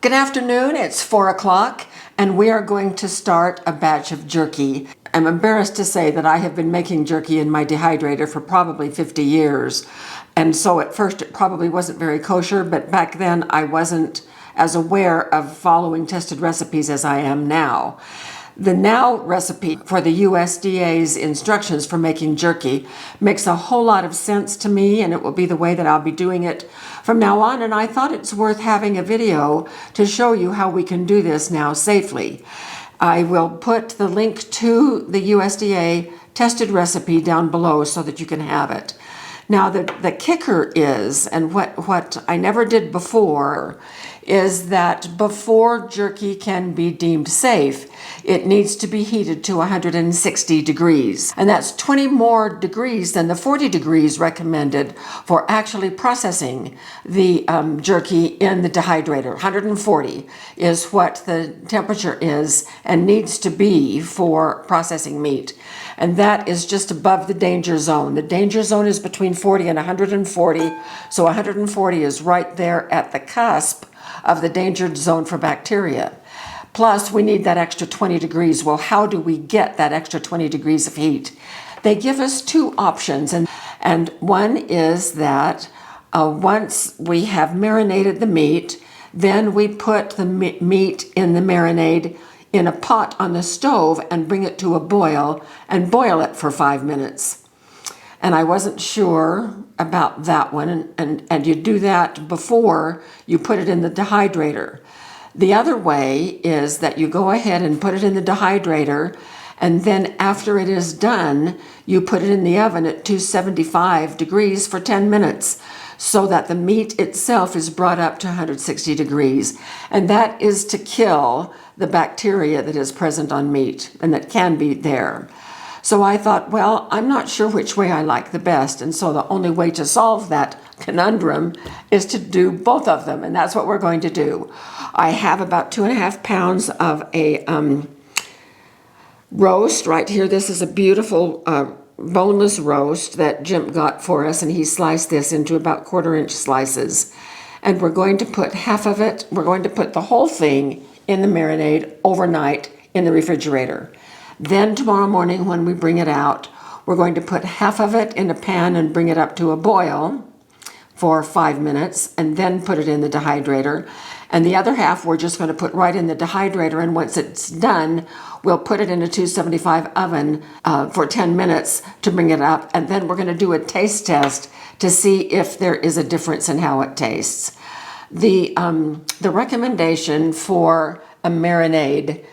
Good afternoon, it's 4 o'clock and we are going to start a batch of jerky. I'm embarrassed to say that I have been making jerky in my dehydrator for probably 50 years. And so at first it probably wasn't very kosher, but back then I wasn't as aware of following tested recipes as I am now. The now recipe for the USDA's instructions for making jerky makes a whole lot of sense to me, and it will be the way that I'll be doing it from now on, and I thought it's worth having a video to show you how we can do this now safely. I will put the link to the USDA tested recipe down below so that you can have it. Now the kicker is, and what I never did before, is that before jerky can be deemed safe, it needs to be heated to 160 degrees. And that's 20 more degrees than the 40 degrees recommended for actually processing the jerky in the dehydrator. 140 is what the temperature is and needs to be for processing meat. And that is just above the danger zone. The danger zone is between 40 and 140, so 140 is right there at the cusp of the danger zone for bacteria. Plus, we need that extra 20 degrees. Well, how do we get that extra 20 degrees of heat? They give us two options, and one is that once we have marinated the meat, then we put the meat in the marinade in a pot on the stove and bring it to a boil and boil it for 5 minutes. And I wasn't sure about that one, and you do that before you put it in the dehydrator. The other way is that you go ahead and put it in the dehydrator, and then after it is done, you put it in the oven at 275 degrees for 10 minutes so that the meat itself is brought up to 160 degrees. And that is to kill the bacteria that is present on meat and that can be there. So I thought, well, I'm not sure which way I like the best, and so the only way to solve that conundrum is to do both of them, and that's what we're going to do. I have about 2.5 pounds of a roast right here. This is a beautiful boneless roast that Jim got for us, and he sliced this into about 1/4-inch slices. And we're going to put half of it, we're going to put the whole thing in the marinade overnight in the refrigerator. Then tomorrow morning when we bring it out, we're going to put half of it in a pan and bring it up to a boil for 5 minutes and then put it in the dehydrator. And the other half we're just going to put right in the dehydrator, and once it's done, we'll put it in a 275 oven for 10 minutes to bring it up, and then we're going to do a taste test to see if there is a difference in how it tastes. The recommendation for a marinade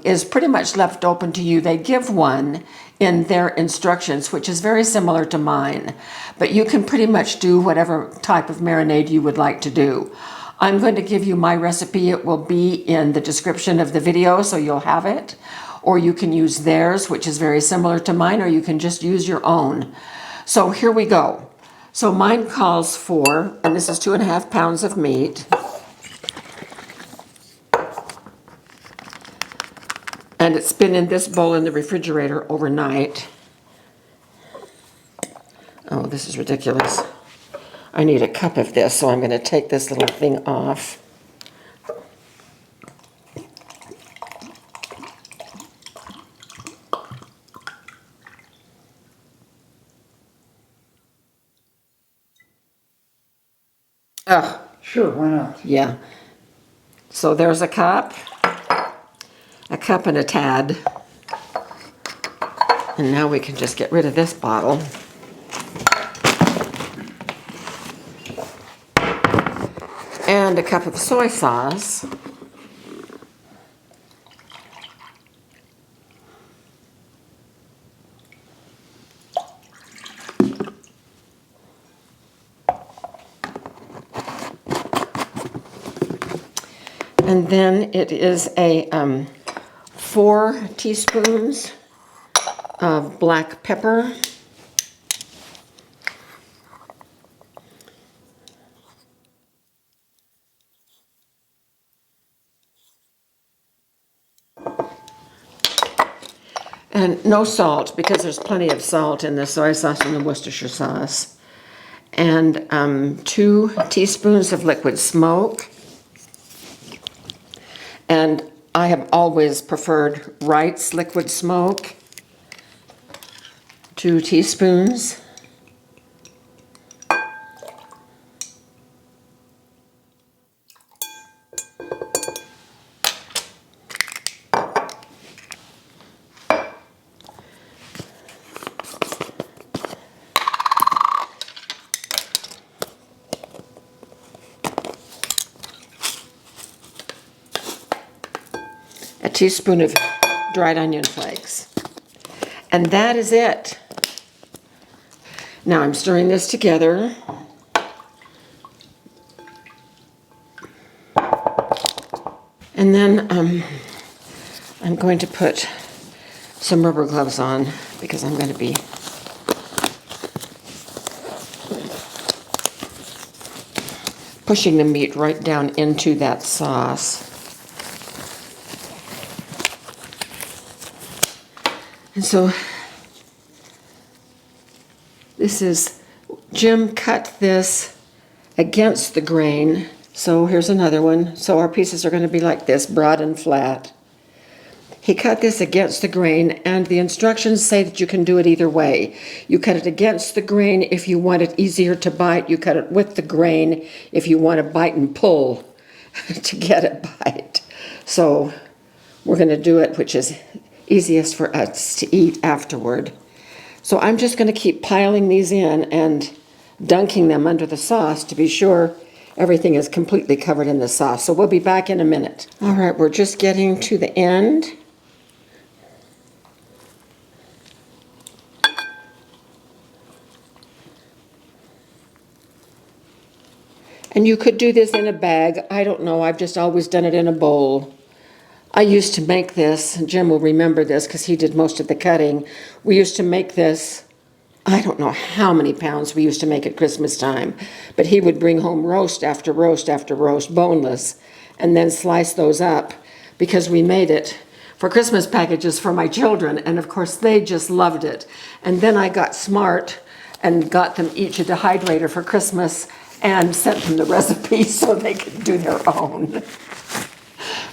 is pretty much left open to you. They give one in their instructions, which is very similar to mine, but you can pretty much do whatever type of marinade you would like to do. I'm going to give you my recipe. It will be in the description of the video, so you'll have it, or you can use theirs, which is very similar to mine, or you can just use your own. So here we go. So mine calls for, and this is 2.5 pounds of meat. And it's been in this bowl in the refrigerator overnight. Oh, this is ridiculous. I need a cup of this, so I'm going to take this little thing off. Oh, sure, why not? Yeah. So there's a cup and a tad. And now we can just get rid of this bottle. And a cup of soy sauce. And then it is a 4 teaspoons of black pepper. And no salt, because there's plenty of salt in the soy sauce and the Worcestershire sauce. And 2 teaspoons of liquid smoke. And I have always preferred Wright's liquid smoke, 2 teaspoons. A teaspoon of dried onion flakes. And that is it. Now I'm stirring this together. And then I'm going to put some rubber gloves on because I'm going to be pushing the meat right down into that sauce. And so this is, Jim cut this against the grain. So here's another one. So our pieces are going to be like this, broad and flat. He cut this against the grain, and the instructions say that you can do it either way. You cut it against the grain if you want it easier to bite. You cut it with the grain if you want to bite and pull to get a bite. So we're going to do it, which is easiest for us to eat afterward. So I'm just going to keep piling these in and dunking them under the sauce to be sure everything is completely covered in the sauce. So we'll be back in a minute. All right, we're just getting to the end. And you could do this in a bag. I don't know, I've just always done it in a bowl. I used to make this, and Jim will remember this because he did most of the cutting. We used to make this, I don't know how many pounds we used to make at Christmas time, but he would bring home roast after roast after roast, boneless, and then slice those up because we made it for Christmas packages for my children, and of course they just loved it. And then I got smart and got them each a dehydrator for Christmas and sent them the recipes so they could do their own.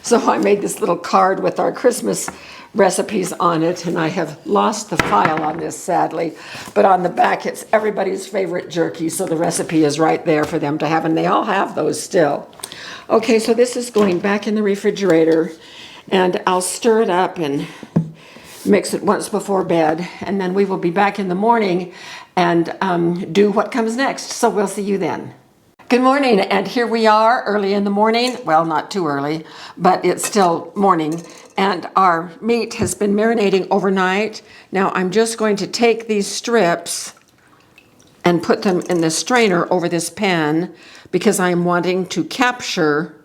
So I made this little card with our Christmas recipes on it, and I have lost the file on this, sadly. But on the back, it's everybody's favorite jerky, so the recipe is right there for them to have, and they all have those still. Okay, so this is going back in the refrigerator, and I'll stir it up and mix it once before bed, and then we will be back in the morning and do what comes next. So we'll see you then. Good morning, and here we are early in the morning. Well, not too early, but it's still morning, and our meat has been marinating overnight. Now I'm just going to take these strips and put them in the strainer over this pan because I'm wanting to capture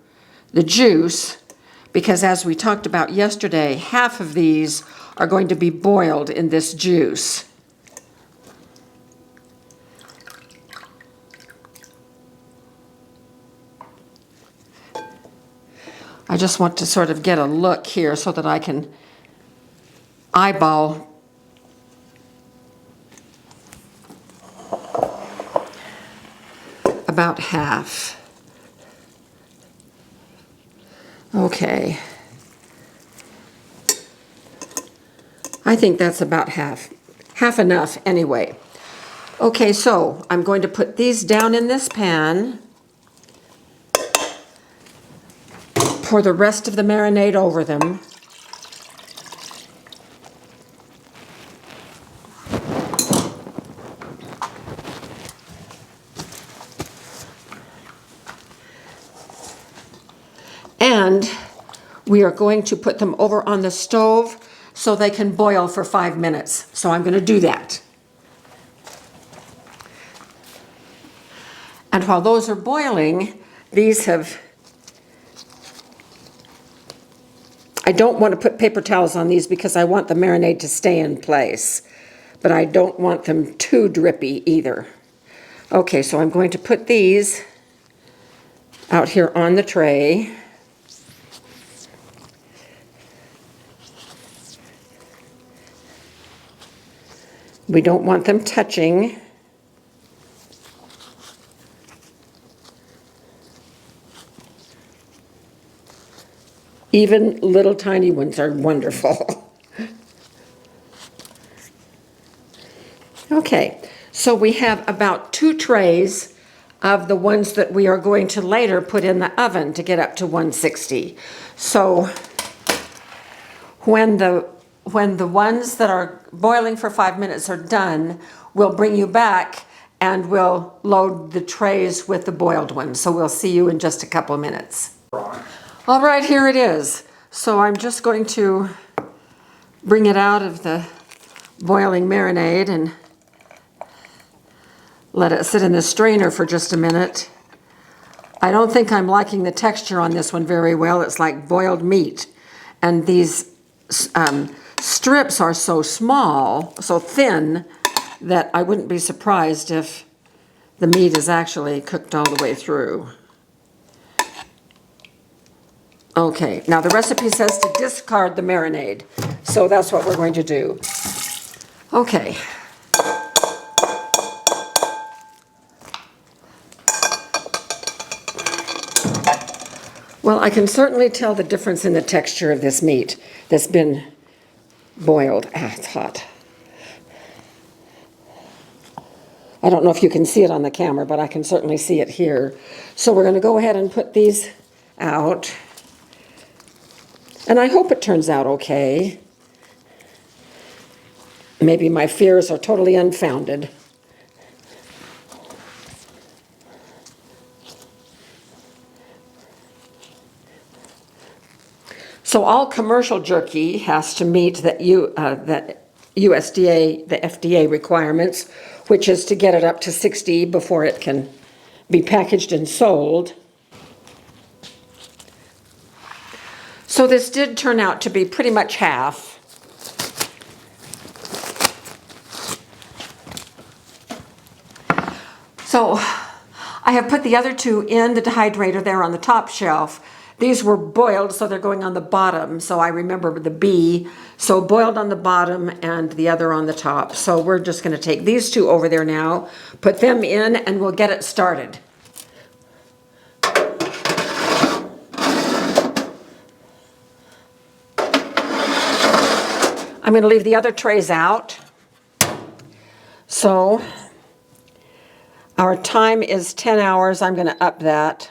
the juice, because as we talked about yesterday, half of these are going to be boiled in this juice. I just want to sort of get a look here so that I can eyeball about half. Okay. I think that's about half enough anyway. Okay, so I'm going to put these down in this pan. Pour the rest of the marinade over them. And we are going to put them over on the stove so they can boil for 5 minutes. So I'm going to do that. And while those are boiling, these have... I don't want to put paper towels on these because I want the marinade to stay in place, but I don't want them too drippy either. Okay, so I'm going to put these out here on the tray. We don't want them touching. Even little tiny ones are wonderful. Okay, so we have about 2 trays of the ones that we are going to later put in the oven to get up to 160. So when the ones that are boiling for 5 minutes are done, we'll bring you back and we'll load the trays with the boiled ones. So we'll see you in just a couple of minutes. All right, here it is. So I'm just going to bring it out of the boiling marinade and let it sit in the strainer for just a minute. I don't think I'm liking the texture on this one very well. It's like boiled meat. And these strips are so small, so thin, that I wouldn't be surprised if the meat is actually cooked all the way through. Okay, now the recipe says to discard the marinade, so that's what we're going to do. Okay. Well, I can certainly tell the difference in the texture of this meat that's been boiled. Ah, it's hot. I don't know if you can see it on the camera, but I can certainly see it here. So we're going to go ahead and put these out. And I hope it turns out okay. Maybe my fears are totally unfounded. So all commercial jerky has to meet that USDA, the FDA requirements, which is to get it up to 60 before it can be packaged and sold. So this did turn out to be pretty much half. So I have put the other 2 in the dehydrator there on the top shelf. These were boiled, so they're going on the bottom. So I remember the B. So boiled on the bottom and the other on the top. So we're just going to take these 2 over there now, put them in, and we'll get it started. I'm going to leave the other trays out. So our time is 10 hours. I'm going to up that.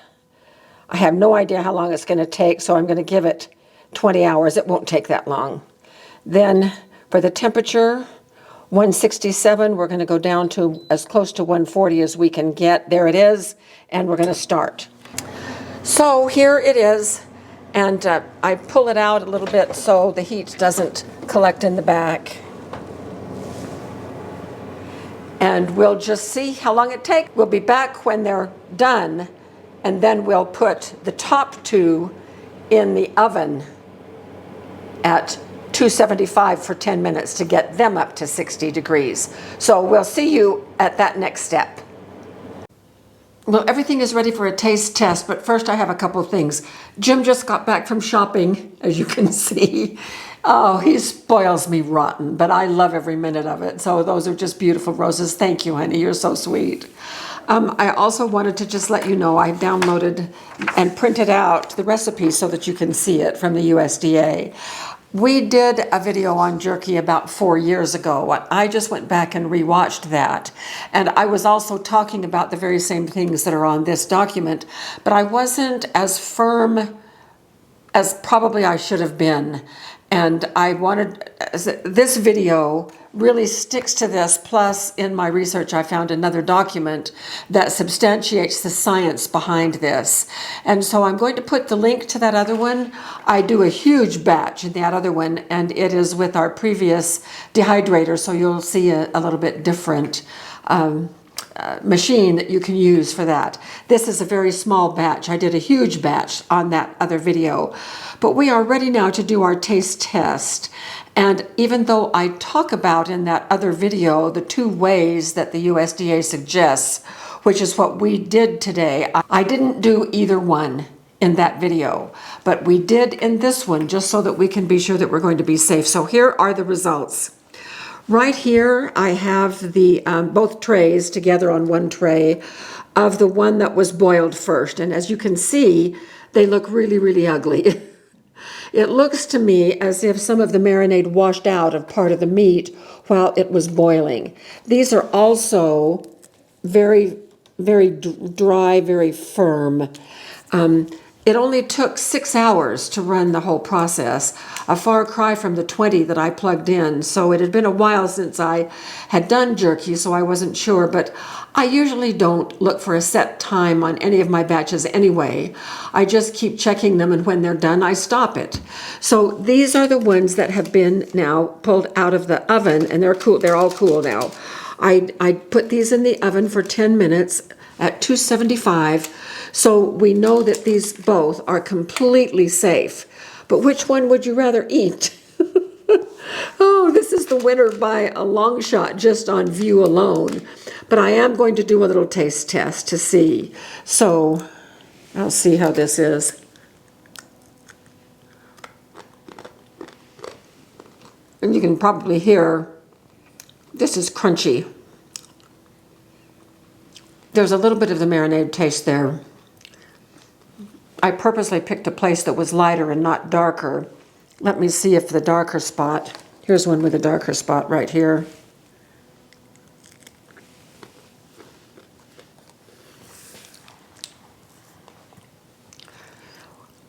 I have no idea how long it's going to take, so I'm going to give it 20 hours. It won't take that long. Then for the temperature, 167, we're going to go down to as close to 140 as we can get. There it is, and we're going to start. So here it is, and I pull it out a little bit so the heat doesn't collect in the back. And we'll just see how long it takes. We'll be back when they're done. And then we'll put the top 2 in the oven at 275 for 10 minutes to get them up to 60 degrees. So we'll see you at that next step. Well, everything is ready for a taste test, but first I have a couple of things. Jim just got back from shopping, as you can see. Oh, he spoils me rotten, but I love every minute of it. So those are just beautiful roses. Thank you, honey. You're so sweet. I also wanted to just let you know I downloaded and printed out the recipe so that you can see it from the USDA. We did a video on jerky about 4 years ago. I just went back and rewatched that. And I was also talking about the very same things that are on this document, but I wasn't as firm as probably I should have been. And I wanted, this video really sticks to this, plus in my research I found another document that substantiates the science behind this. And so I'm going to put the link to that other one. I do a huge batch in that other one, and it is with our previous dehydrator, so you'll see a little bit different machine that you can use for that. This is a very small batch. I did a huge batch on that other video. But we are ready now to do our taste test. And even though I talk about in that other video the 2 ways that the USDA suggests, which is what we did today, I didn't do either one in that video, but we did in this one just so that we can be sure that we're going to be safe. So here are the results. Right here I have the both trays together on one tray of the one that was boiled first. And as you can see, they look really, really ugly. It looks to me as if some of the marinade washed out of part of the meat while it was boiling. These are also very, very dry, very firm. It only took 6 hours to run the whole process, a far cry from the 20 that I plugged in. So it had been a while since I had done jerky, so I wasn't sure. But I usually don't look for a set time on any of my batches anyway. I just keep checking them, and when they're done, I stop it. So these are the ones that have been now pulled out of the oven, and they're cool. They're all cool now. I put these in the oven for 10 minutes at 275. So we know that these both are completely safe. But which one would you rather eat? Oh, this is the winner by a long shot just on view alone. But I am going to do a little taste test to see. So I'll see how this is. And you can probably hear this is crunchy. There's a little bit of the marinade taste there. I purposely picked a place that was lighter and not darker. Let me see if the darker spot, here's one with a darker spot right here.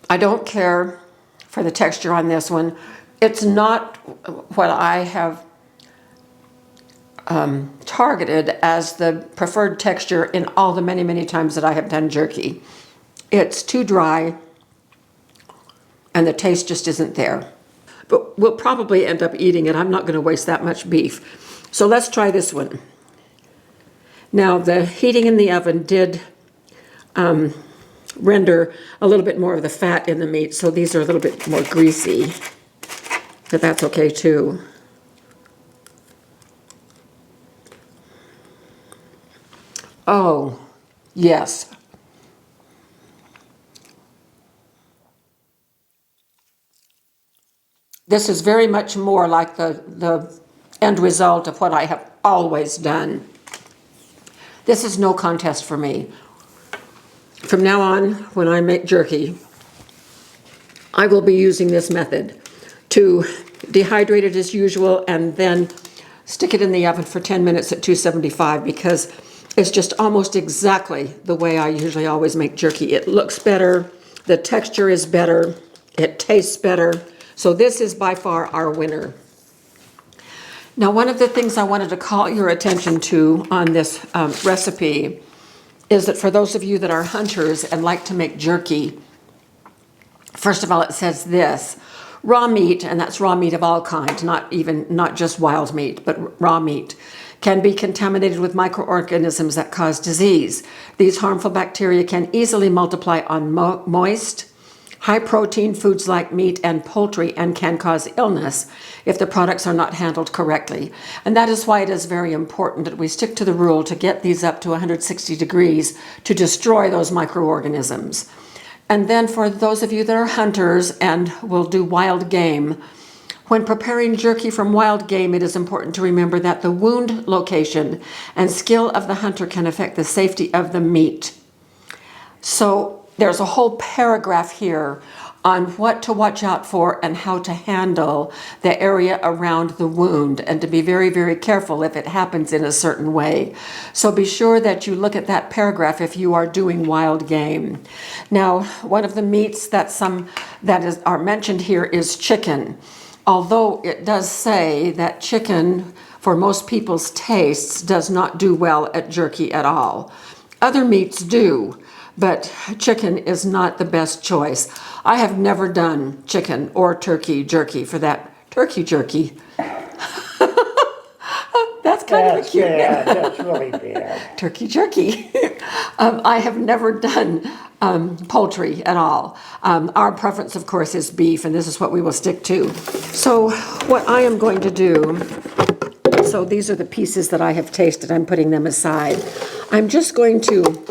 I don't care for the texture on this one. It's not what I have targeted as the preferred texture in all the many, many times that I have done jerky. It's too dry, and the taste just isn't there. But we'll probably end up eating it. I'm not going to waste that much beef. So let's try this one. Now, the heating in the oven did render a little bit more of the fat in the meat, so these are a little bit more greasy. But that's okay too. Oh, yes. This is very much more like the end result of what I have always done. This is no contest for me. From now on, when I make jerky, I will be using this method to dehydrate it as usual and then stick it in the oven for 10 minutes at 275 because it's just almost exactly the way I usually always make jerky. It looks better, the texture is better, it tastes better. So this is by far our winner. Now, one of the things I wanted to call your attention to on this recipe is that for those of you that are hunters and like to make jerky, first of all, it says this, raw meat, and that's raw meat of all kinds, not just wild meat, but raw meat, can be contaminated with microorganisms that cause disease. These harmful bacteria can easily multiply on moist, high-protein foods like meat and poultry and can cause illness if the products are not handled correctly. And that is why it is very important that we stick to the rule to get these up to 160 degrees to destroy those microorganisms. And then for those of you that are hunters and will do wild game, when preparing jerky from wild game, it is important to remember that the wound location and skill of the hunter can affect the safety of the meat. So there's a whole paragraph here on what to watch out for and how to handle the area around the wound and to be very, very careful if it happens in a certain way. So be sure that you look at that paragraph if you are doing wild game. Now, one of the meats that are mentioned here is chicken. Although it does say that chicken, for most people's tastes, does not do well at jerky at all. Other meats do. But chicken is not the best choice. I have never done chicken or turkey jerky for that. Turkey jerky. That's kind of a cute name. That's really bad. Turkey jerky. I have never done poultry at all. Our preference, of course, is beef, and this is what we will stick to. So what I am going to do, so these are the pieces that I have tasted. I'm putting them aside. I'm just going to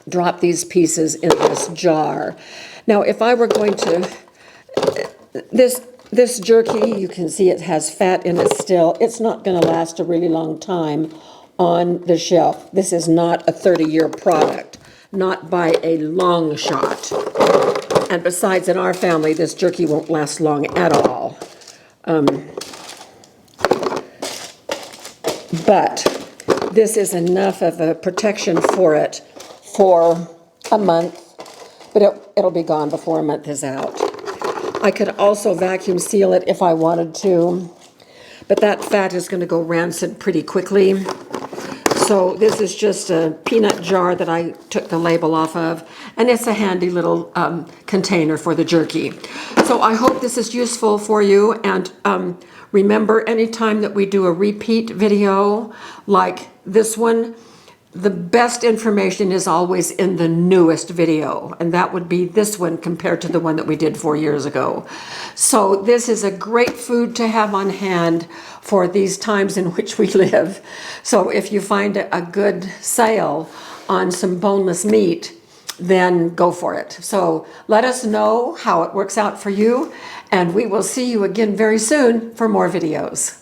drop these pieces in this jar. Now, if I were going to, this jerky, you can see it has fat in it still. It's not going to last a really long time on the shelf. This is not a 30-year product. not by a long shot. And besides, in our family, this jerky won't last long at all. But this is enough of a protection for it for a month, but it'll be gone before a month is out. I could also vacuum seal it if I wanted to, but that fat is going to go rancid pretty quickly. So this is just a peanut jar that I took the label off of, and it's a handy little container for the jerky. So I hope this is useful for you, and remember, anytime that we do a repeat video like this one, the best information is always in the newest video, and that would be this one compared to the one that we did 4 years ago. So this is a great food to have on hand for these times in which we live. So if you find a good sale on some boneless meat, then go for it. So let us know how it works out for you, and we will see you again very soon for more videos.